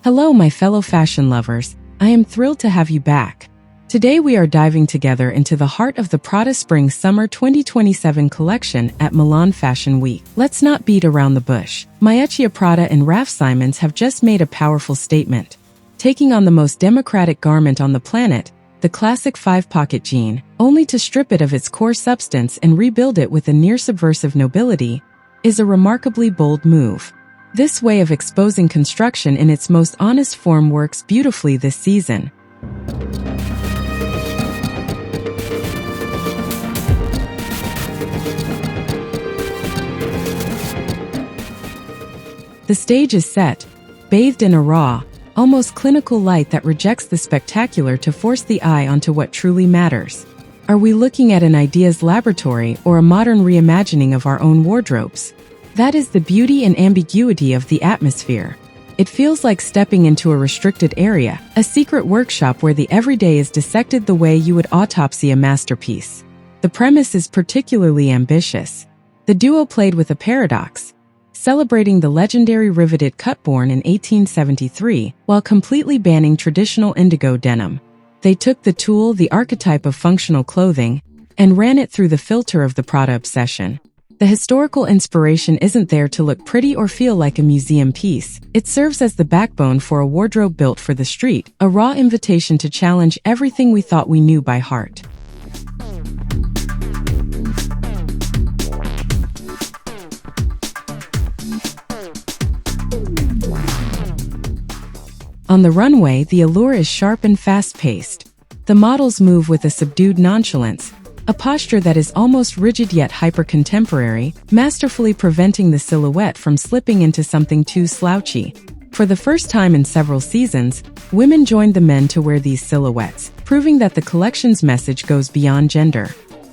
Hello, my fellow fashion lovers. I am thrilled to have you back. Today we are diving together into the heart of the Prada Spring Summer 2027 collection at Milan Fashion Week. Let's not beat around the bush. Miuccia, Prada and Raf Simons have just made a powerful statement, taking on the most democratic garment on the planet, the classic five-pocket jean, only to strip it of its core substance and rebuild it with a near-subversive nobility, is a remarkably bold move. This way of exposing construction in its most honest form works beautifully this season. The stage is set, bathed in a raw, almost clinical light that rejects the spectacular to force the eye onto what truly matters. Are we looking at an ideas laboratory or a modern reimagining of our own wardrobes? That is the beauty and ambiguity of the atmosphere. It feels like stepping into a restricted area, a secret workshop where the everyday is dissected the way you would autopsy a masterpiece. The premise is particularly ambitious. The duo played with a paradox, celebrating the legendary riveted cut born in 1873 while completely banning traditional indigo denim. They took the tool, the archetype of functional clothing, and ran it through the filter of the Prada obsession. The historical inspiration isn't there to look pretty or feel like a museum piece. It serves as the backbone for a wardrobe built for the street, a raw invitation to challenge everything we thought we knew by heart. On the runway, the allure is sharp and fast-paced. The models move with a subdued nonchalance, a posture that is almost rigid yet hyper-contemporary, masterfully preventing the silhouette from slipping into something too slouchy. For the first time in several seasons, women joined the men to wear these silhouettes, proving that the collection's message goes beyond gender.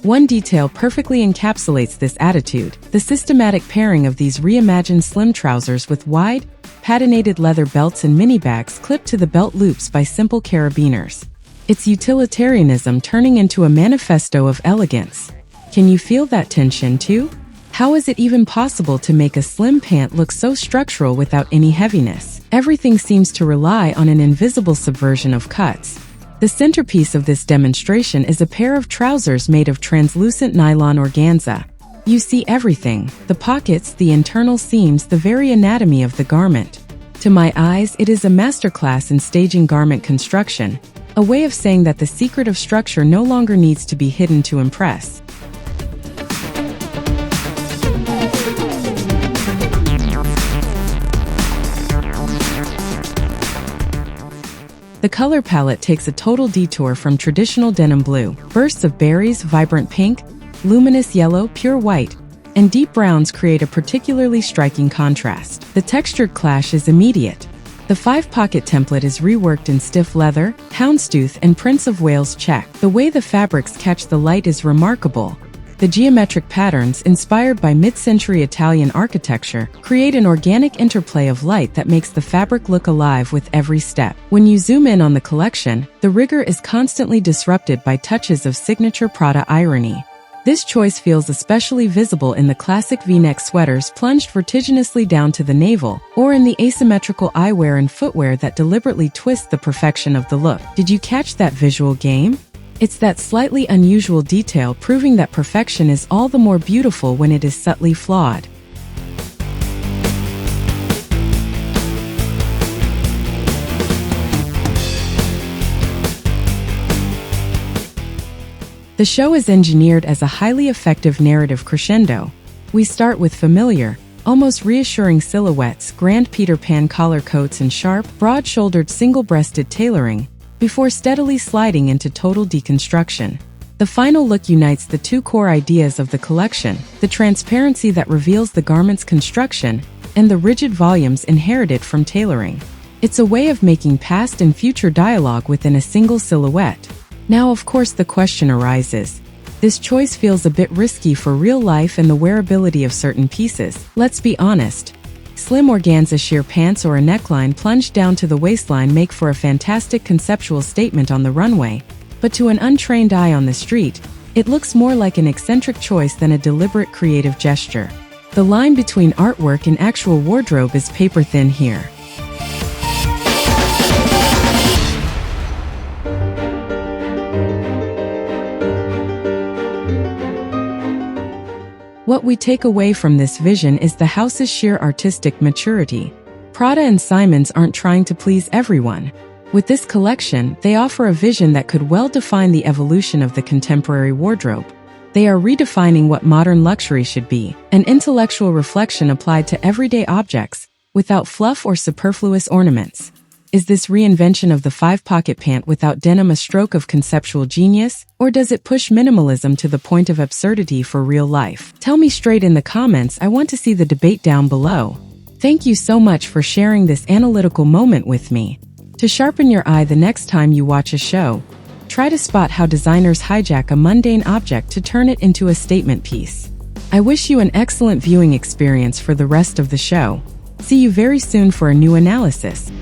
One detail perfectly encapsulates this attitude: the systematic pairing of these reimagined slim trousers with wide, patinated leather belts and mini bags clipped to the belt loops by simple carabiners. It's utilitarianism turning into a manifesto of elegance. Can you feel that tension too? How is it even possible to make a slim pant look so structural without any heaviness? Everything seems to rely on an invisible subversion of cuts. The centerpiece of this demonstration is a pair of trousers made of translucent nylon organza. You see everything: the pockets, the internal seams, the very anatomy of the garment. To my eyes, it is a masterclass in staging garment construction, a way of saying that the secret of structure no longer needs to be hidden to impress. The color palette takes a total detour from traditional denim blue. Bursts of berries, vibrant pink, luminous yellow, pure white, and deep browns create a particularly striking contrast. The textured clash is immediate. The five-pocket template is reworked in stiff leather, houndstooth, and Prince of Wales check. The way the fabrics catch the light is remarkable. The geometric patterns, inspired by mid-century Italian architecture, create an organic interplay of light that makes the fabric look alive with every step. When you zoom in on the collection, the rigor is constantly disrupted by touches of signature Prada irony. This choice feels especially visible in the classic V-neck sweaters plunged vertiginously down to the navel, or in the asymmetrical eyewear and footwear that deliberately twist the perfection of the look. Did you catch that visual game? It's that slightly unusual detail proving that perfection is all the more beautiful when it is subtly flawed. The show is engineered as a highly effective narrative crescendo. We start with familiar, almost reassuring silhouettes, grand Peter Pan collar coats and sharp, broad-shouldered single-breasted tailoring, before steadily sliding into total deconstruction. The final look unites the two core ideas of the collection: the transparency that reveals the garment's construction, and the rigid volumes inherited from tailoring. It's a way of making past and future dialogue within a single silhouette. Now, of course, the question arises. This choice feels a bit risky for real life and the wearability of certain pieces. Let's be honest. Slim organza sheer pants or a neckline plunged down to the waistline make for a fantastic conceptual statement on the runway, but to an untrained eye on the street, it looks more like an eccentric choice than a deliberate creative gesture. The line between artwork and actual wardrobe is paper thin here. What we take away from this vision is the house's sheer artistic maturity. Prada and Simons aren't trying to please everyone. With this collection, they offer a vision that could well define the evolution of the contemporary wardrobe. They are redefining what modern luxury should be, an intellectual reflection applied to everyday objects, without fluff or superfluous ornaments. Is this reinvention of the five-pocket pant without denim a stroke of conceptual genius, or does it push minimalism to the point of absurdity for real life? Tell me straight in the comments. I want to see the debate down below. Thank you so much for sharing this analytical moment with me. To sharpen your eye the next time you watch a show, try to spot how designers hijack a mundane object to turn it into a statement piece. I wish you an excellent viewing experience for the rest of the show. See you very soon for a new analysis.